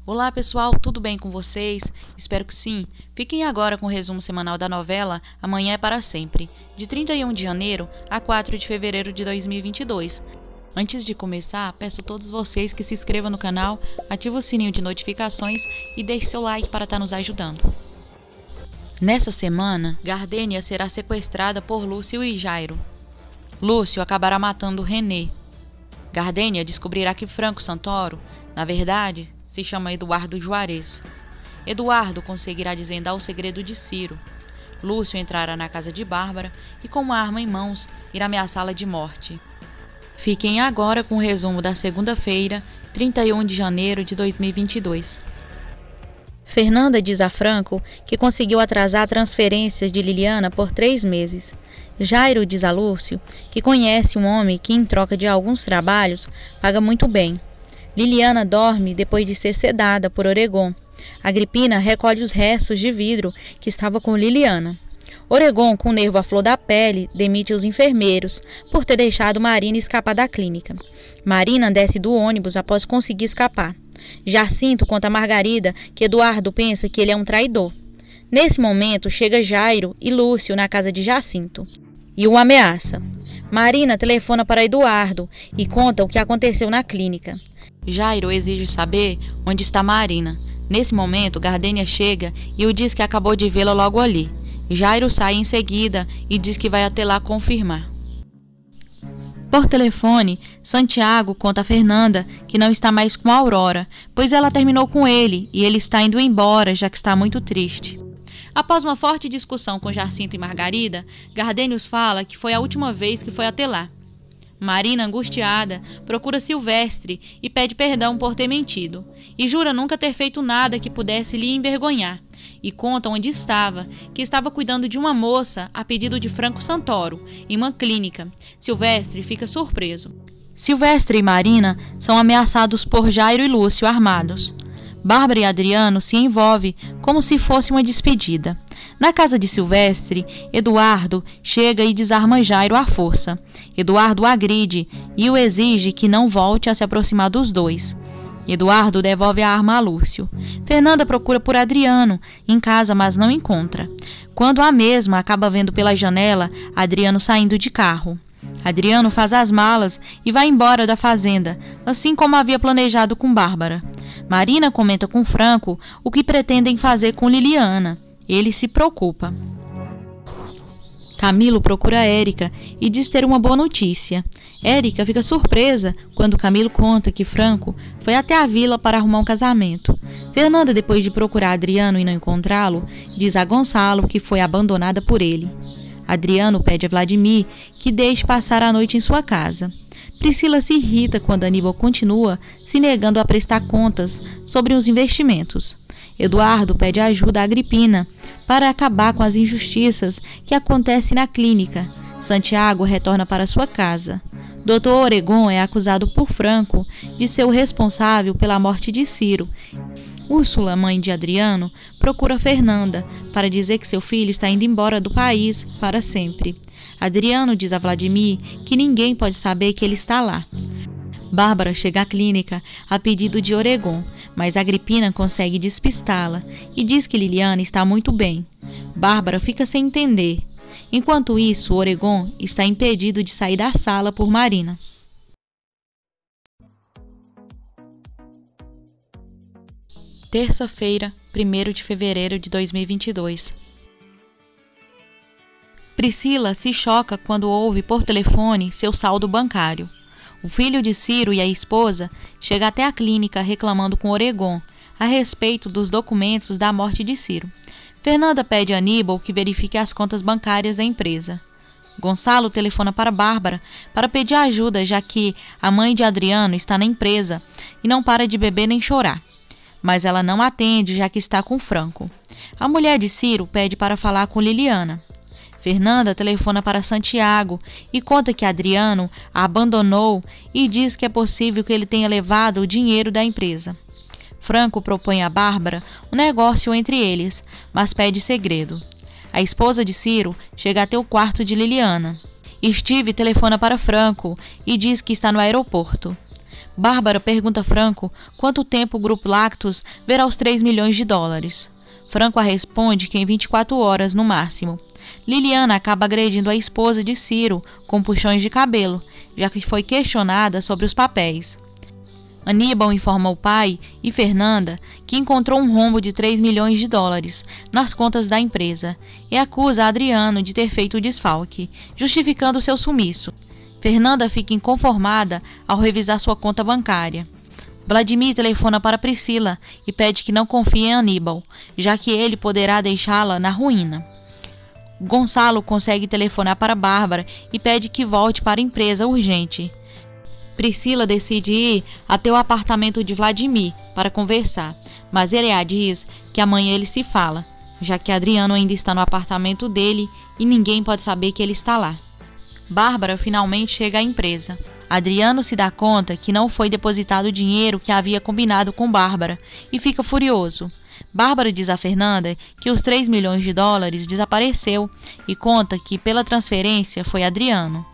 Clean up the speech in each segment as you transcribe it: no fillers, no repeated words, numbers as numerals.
Olá pessoal, tudo bem com vocês? Espero que sim. Fiquem agora com o resumo semanal da novela Amanhã é para Sempre, de 31 de janeiro a 4 de fevereiro de 2022. Antes de começar, peço a todos vocês que se inscrevam no canal, ativem o sininho de notificações e deixem seu like para estar nos ajudando. Nessa semana, Gardênia será sequestrada por Lúcio e Jairo. Lúcio acabará matando René. Gardênia descobrirá que Franco Santoro, na verdade, se chama Eduardo Juarez. Eduardo conseguirá desvendar o segredo de Ciro. Lúcio entrará na casa de Bárbara e, com uma arma em mãos, irá ameaçá-la de morte. Fiquem agora com o resumo da segunda-feira, 31 de janeiro de 2022. Fernanda diz a Franco que conseguiu atrasar transferências de Liliana por 3 meses. Jairo diz a Lúcio que conhece um homem que, em troca de alguns trabalhos, paga muito bem. Liliana dorme depois de ser sedada por Oregon. Agripina recolhe os restos de vidro que estava com Liliana. Oregon, com o nervo à flor da pele, demite os enfermeiros por ter deixado Marina escapar da clínica. Marina desce do ônibus após conseguir escapar. Jacinto conta a Margarida que Eduardo pensa que ele é um traidor. Nesse momento, chega Jairo e Lúcio na casa de Jacinto e o ameaça. Marina telefona para Eduardo e conta o que aconteceu na clínica. Jairo exige saber onde está Marina. Nesse momento, Gardênia chega e o diz que acabou de vê-la logo ali. Jairo sai em seguida e diz que vai até lá confirmar. Por telefone, Santiago conta a Fernanda que não está mais com a Aurora, pois ela terminou com ele e ele está indo embora, já que está muito triste. Após uma forte discussão com Jacinto e Margarida, Gardênios fala que foi a última vez que foi até lá. Marina, angustiada, procura Silvestre e pede perdão por ter mentido, e jura nunca ter feito nada que pudesse lhe envergonhar, e conta onde estava, que estava cuidando de uma moça a pedido de Franco Santoro, em uma clínica. Silvestre fica surpreso. Silvestre e Marina são ameaçados por Jairo e Lúcio armados. Bárbara e Adriano se envolvem como se fosse uma despedida. Na casa de Silvestre, Eduardo chega e desarma Jairo à força. Eduardo o agride e o exige que não volte a se aproximar dos dois. Eduardo devolve a arma a Lúcio. Fernanda procura por Adriano em casa, mas não encontra. Quando a mesma acaba vendo pela janela Adriano saindo de carro. Adriano faz as malas e vai embora da fazenda, assim como havia planejado com Bárbara. Marina comenta com Franco o que pretendem fazer com Liliana. Ele se preocupa. Camilo procura Érica e diz ter uma boa notícia. Érica fica surpresa quando Camilo conta que Franco foi até a vila para arrumar um casamento. Fernanda, depois de procurar Adriano e não encontrá-lo, diz a Gonçalo que foi abandonada por ele. Adriano pede a Vladimir que deixe passar a noite em sua casa. Priscila se irrita quando Aníbal continua se negando a prestar contas sobre os investimentos. Eduardo pede ajuda a Agripina para acabar com as injustiças que acontecem na clínica. Santiago retorna para sua casa. Dr. Oregon é acusado por Franco de ser o responsável pela morte de Ciro. Úrsula, mãe de Adriano, procura Fernanda para dizer que seu filho está indo embora do país para sempre. Adriano diz a Vladimir que ninguém pode saber que ele está lá. Bárbara chega à clínica a pedido de Oregon, mas Agripina consegue despistá-la e diz que Liliana está muito bem. Bárbara fica sem entender. Enquanto isso, Oregon está impedido de sair da sala por Marina. Terça-feira, 1º de fevereiro de 2022. Priscila se choca quando ouve por telefone seu saldo bancário. O filho de Ciro e a esposa chegam até a clínica reclamando com Oregon a respeito dos documentos da morte de Ciro. Fernanda pede a Aníbal que verifique as contas bancárias da empresa. Gonçalo telefona para Bárbara para pedir ajuda, já que a mãe de Adriano está na empresa e não para de beber nem chorar. Mas ela não atende, já que está com Franco. A mulher de Ciro pede para falar com Liliana. Fernanda telefona para Santiago e conta que Adriano a abandonou e diz que é possível que ele tenha levado o dinheiro da empresa. Franco propõe a Bárbara um negócio entre eles, mas pede segredo. A esposa de Ciro chega até o quarto de Liliana. Steve telefona para Franco e diz que está no aeroporto. Bárbara pergunta a Franco quanto tempo o Grupo Lactus verá os 3 milhões de dólares. Franco a responde que em 24 horas no máximo. Liliana acaba agredindo a esposa de Ciro com puxões de cabelo, já que foi questionada sobre os papéis. Aníbal informa o pai e Fernanda que encontrou um rombo de 3 milhões de dólares nas contas da empresa e acusa Adriano de ter feito o desfalque, justificando seu sumiço. Fernanda fica inconformada ao revisar sua conta bancária. Vladimir telefona para Priscila e pede que não confie em Aníbal, já que ele poderá deixá-la na ruína. Gonçalo consegue telefonar para Bárbara e pede que volte para a empresa urgente. Priscila decide ir até o apartamento de Vladimir para conversar, mas ele a diz que amanhã ele se fala, já que Adriano ainda está no apartamento dele e ninguém pode saber que ele está lá. Bárbara finalmente chega à empresa. Adriano se dá conta que não foi depositado o dinheiro que havia combinado com Bárbara e fica furioso. Bárbara diz a Fernanda que os 3 milhões de dólares desapareceu e conta que pela transferência foi Adriano.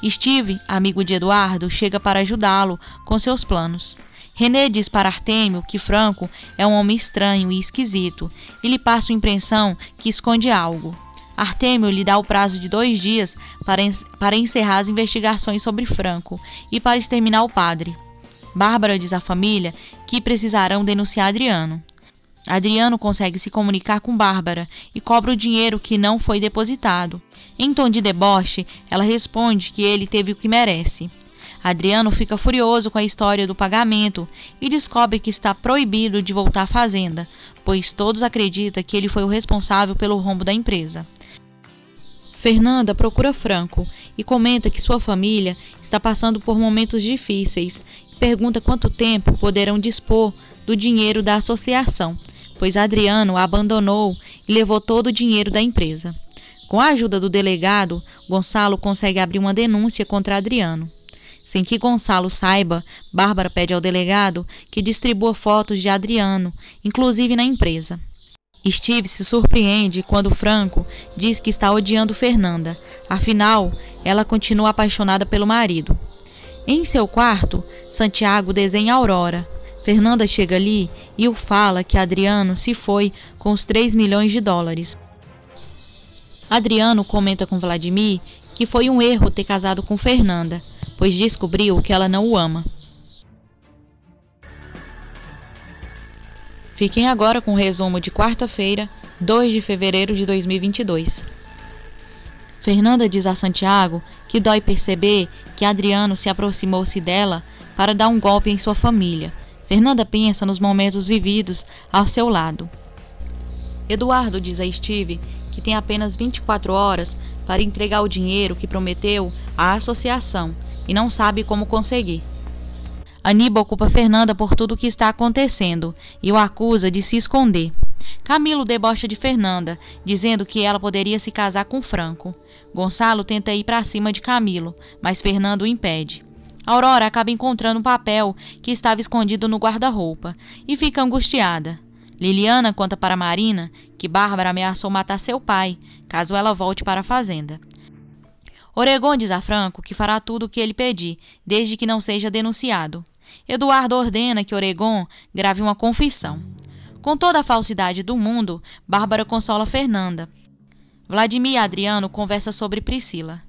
Steve, amigo de Eduardo, chega para ajudá-lo com seus planos. René diz para Artêmio que Franco é um homem estranho e esquisito e lhe passa a impressão que esconde algo. Artêmio lhe dá o prazo de 2 dias para encerrar as investigações sobre Franco e para exterminar o padre. Bárbara diz à família que precisarão denunciar Adriano. Adriano consegue se comunicar com Bárbara e cobra o dinheiro que não foi depositado. Em tom de deboche, ela responde que ele teve o que merece. Adriano fica furioso com a história do pagamento e descobre que está proibido de voltar à fazenda, pois todos acreditam que ele foi o responsável pelo rombo da empresa. Fernanda procura Franco e comenta que sua família está passando por momentos difíceis e pergunta quanto tempo poderão dispor do dinheiro da associação, pois Adriano a abandonou e levou todo o dinheiro da empresa. Com a ajuda do delegado, Gonçalo consegue abrir uma denúncia contra Adriano. Sem que Gonçalo saiba, Bárbara pede ao delegado que distribua fotos de Adriano, inclusive na empresa. Steve se surpreende quando Franco diz que está odiando Fernanda, afinal, ela continua apaixonada pelo marido. Em seu quarto, Santiago desenha Aurora. Fernanda chega ali e o fala que Adriano se foi com os 3 milhões de dólares. Adriano comenta com Vladimir que foi um erro ter casado com Fernanda, pois descobriu que ela não o ama. Fiquem agora com o resumo de quarta-feira, 2 de fevereiro de 2022. Fernanda diz a Santiago que dói perceber que Adriano se aproximou-se dela para dar um golpe em sua família. Fernanda pensa nos momentos vividos ao seu lado. Eduardo diz a Steve que tem apenas 24 horas para entregar o dinheiro que prometeu à associação e não sabe como conseguir. Aníbal culpa Fernanda por tudo o que está acontecendo e o acusa de se esconder. Camilo debocha de Fernanda, dizendo que ela poderia se casar com Franco. Gonçalo tenta ir para cima de Camilo, mas Fernando o impede. Aurora acaba encontrando um papel que estava escondido no guarda-roupa e fica angustiada. Liliana conta para Marina que Bárbara ameaçou matar seu pai, caso ela volte para a fazenda. Oregon diz a Franco que fará tudo o que ele pedir, desde que não seja denunciado. Eduardo ordena que Oregon grave uma confissão. Com toda a falsidade do mundo, Bárbara consola Fernanda. Vladimir e Adriano conversam sobre Priscila.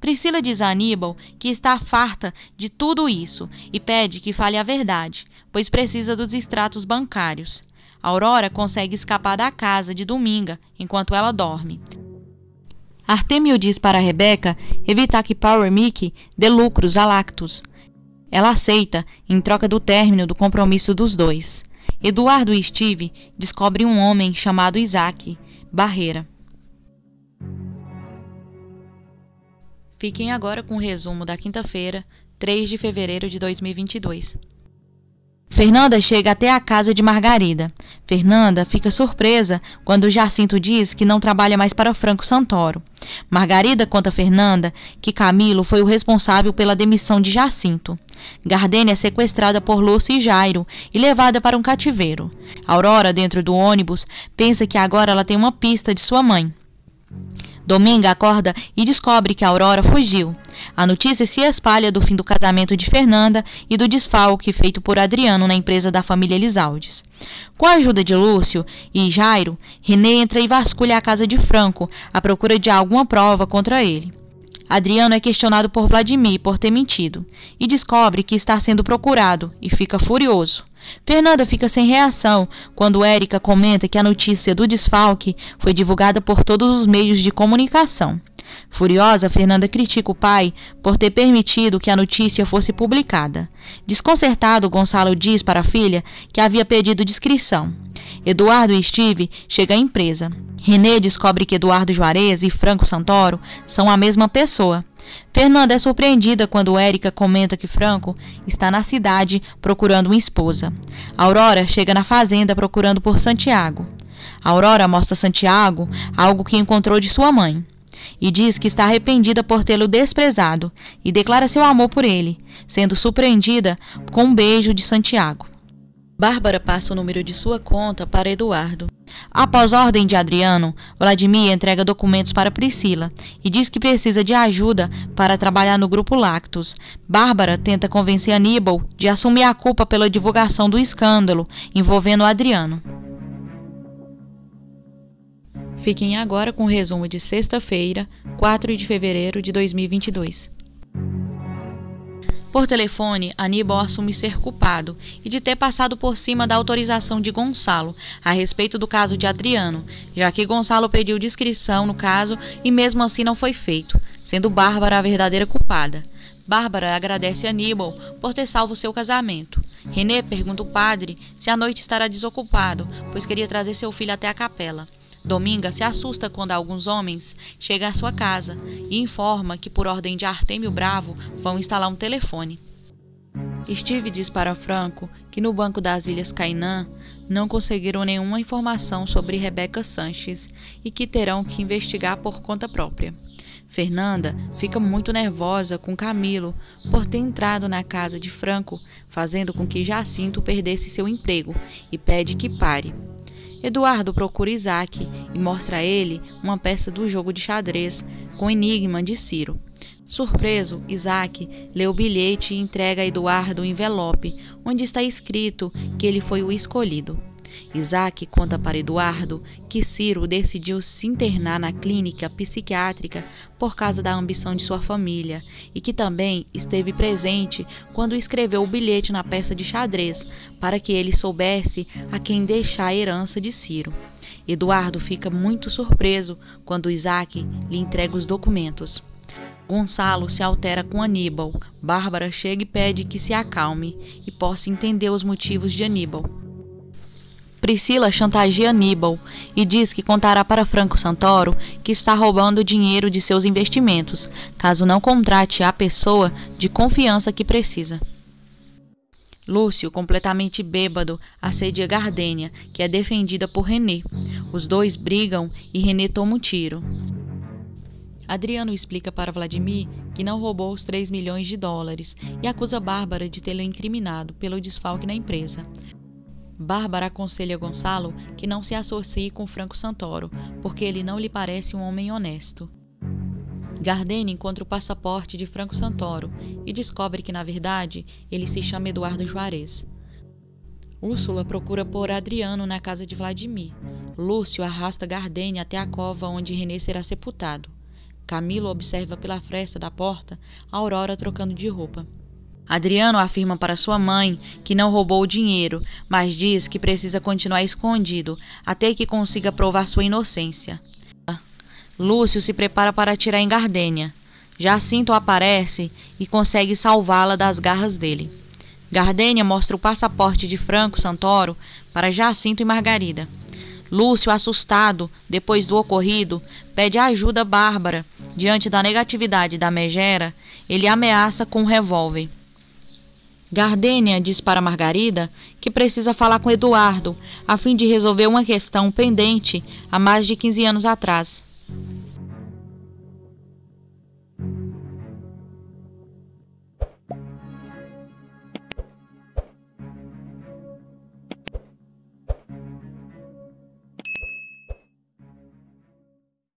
Priscila diz a Aníbal que está farta de tudo isso e pede que fale a verdade, pois precisa dos extratos bancários. Aurora consegue escapar da casa de Dominga enquanto ela dorme. Artêmio diz para Rebeca evitar que Power Mickey dê lucros a Lactus. Ela aceita em troca do término do compromisso dos dois. Eduardo e Steve descobrem um homem chamado Isaac Barreira. Fiquem agora com o resumo da quinta-feira, 3 de fevereiro de 2022. Fernanda chega até a casa de Margarida. Fernanda fica surpresa quando Jacinto diz que não trabalha mais para Franco Santoro. Margarida conta a Fernanda que Camilo foi o responsável pela demissão de Jacinto. Gardênia é sequestrada por Lúcio e Jairo e levada para um cativeiro. Aurora, dentro do ônibus, pensa que agora ela tem uma pista de sua mãe. Dominga acorda e descobre que Aurora fugiu. A notícia se espalha do fim do casamento de Fernanda e do desfalque feito por Adriano na empresa da família Elizaldes. Com a ajuda de Lúcio e Jairo, René entra e vasculha a casa de Franco à procura de alguma prova contra ele. Adriano é questionado por Vladimir por ter mentido e descobre que está sendo procurado e fica furioso. Fernanda fica sem reação quando Érica comenta que a notícia do desfalque foi divulgada por todos os meios de comunicação. Furiosa, Fernanda critica o pai por ter permitido que a notícia fosse publicada. Desconcertado, Gonçalo diz para a filha que havia pedido discrição. Eduardo e Steve chegam à empresa. René descobre que Eduardo Juarez e Franco Santoro são a mesma pessoa. Fernanda é surpreendida quando Érica comenta que Franco está na cidade procurando uma esposa. Aurora chega na fazenda procurando por Santiago. Aurora mostra a Santiago algo que encontrou de sua mãe e diz que está arrependida por tê-lo desprezado e declara seu amor por ele, sendo surpreendida com um beijo de Santiago. Bárbara passa o número de sua conta para Eduardo. Após ordem de Adriano, Vladimir entrega documentos para Priscila e diz que precisa de ajuda para trabalhar no Grupo Lactus. Bárbara tenta convencer Aníbal de assumir a culpa pela divulgação do escândalo envolvendo Adriano. Fiquem agora com o resumo de sexta-feira, 4 de fevereiro de 2022. Por telefone, Aníbal assume ser culpado e de ter passado por cima da autorização de Gonçalo a respeito do caso de Adriano, já que Gonçalo pediu discrição no caso e mesmo assim não foi feito, sendo Bárbara a verdadeira culpada. Bárbara agradece a Aníbal por ter salvo seu casamento. René pergunta ao padre se à noite estará desocupado, pois queria trazer seu filho até a capela. Dominga se assusta quando alguns homens chegam à sua casa e informa que, por ordem de Artêmio Bravo, vão instalar um telefone. Steve diz para Franco que no Banco das Ilhas Cainã não conseguiram nenhuma informação sobre Rebeca Sanches e que terão que investigar por conta própria. Fernanda fica muito nervosa com Camilo por ter entrado na casa de Franco, fazendo com que Jacinto perdesse seu emprego e pede que pare. Eduardo procura Isaac e mostra a ele uma peça do jogo de xadrez com o enigma de Ciro. Surpreso, Isaac lê o bilhete e entrega a Eduardo um envelope, onde está escrito que ele foi o escolhido. Isaac conta para Eduardo que Ciro decidiu se internar na clínica psiquiátrica por causa da ambição de sua família e que também esteve presente quando escreveu o bilhete na peça de xadrez para que ele soubesse a quem deixar a herança de Ciro. Eduardo fica muito surpreso quando Isaac lhe entrega os documentos. Gonçalo se altera com Aníbal. Bárbara chega e pede que se acalme e possa entender os motivos de Aníbal. Priscila chantageia Aníbal e diz que contará para Franco Santoro que está roubando dinheiro de seus investimentos, caso não contrate a pessoa de confiança que precisa. Lúcio, completamente bêbado, assedia Gardênia, que é defendida por René. Os dois brigam e René toma um tiro. Adriano explica para Vladimir que não roubou os 3 milhões de dólares e acusa Bárbara de tê-lo incriminado pelo desfalque na empresa. Bárbara aconselha Gonçalo que não se associe com Franco Santoro, porque ele não lhe parece um homem honesto. Gardênia encontra o passaporte de Franco Santoro e descobre que, na verdade, ele se chama Eduardo Juarez. Úrsula procura por Adriano na casa de Vladimir. Lúcio arrasta Gardênia até a cova onde René será sepultado. Camilo observa pela fresta da porta Aurora trocando de roupa. Adriano afirma para sua mãe que não roubou o dinheiro, mas diz que precisa continuar escondido até que consiga provar sua inocência. Lúcio se prepara para atirar em Gardênia. Jacinto aparece e consegue salvá-la das garras dele. Gardênia mostra o passaporte de Franco Santoro para Jacinto e Margarida. Lúcio, assustado depois do ocorrido, pede ajuda a Bárbara. Diante da negatividade da megera, ele ameaça com um revólver. Gardênia diz para Margarida que precisa falar com Eduardo a fim de resolver uma questão pendente há mais de 15 anos atrás.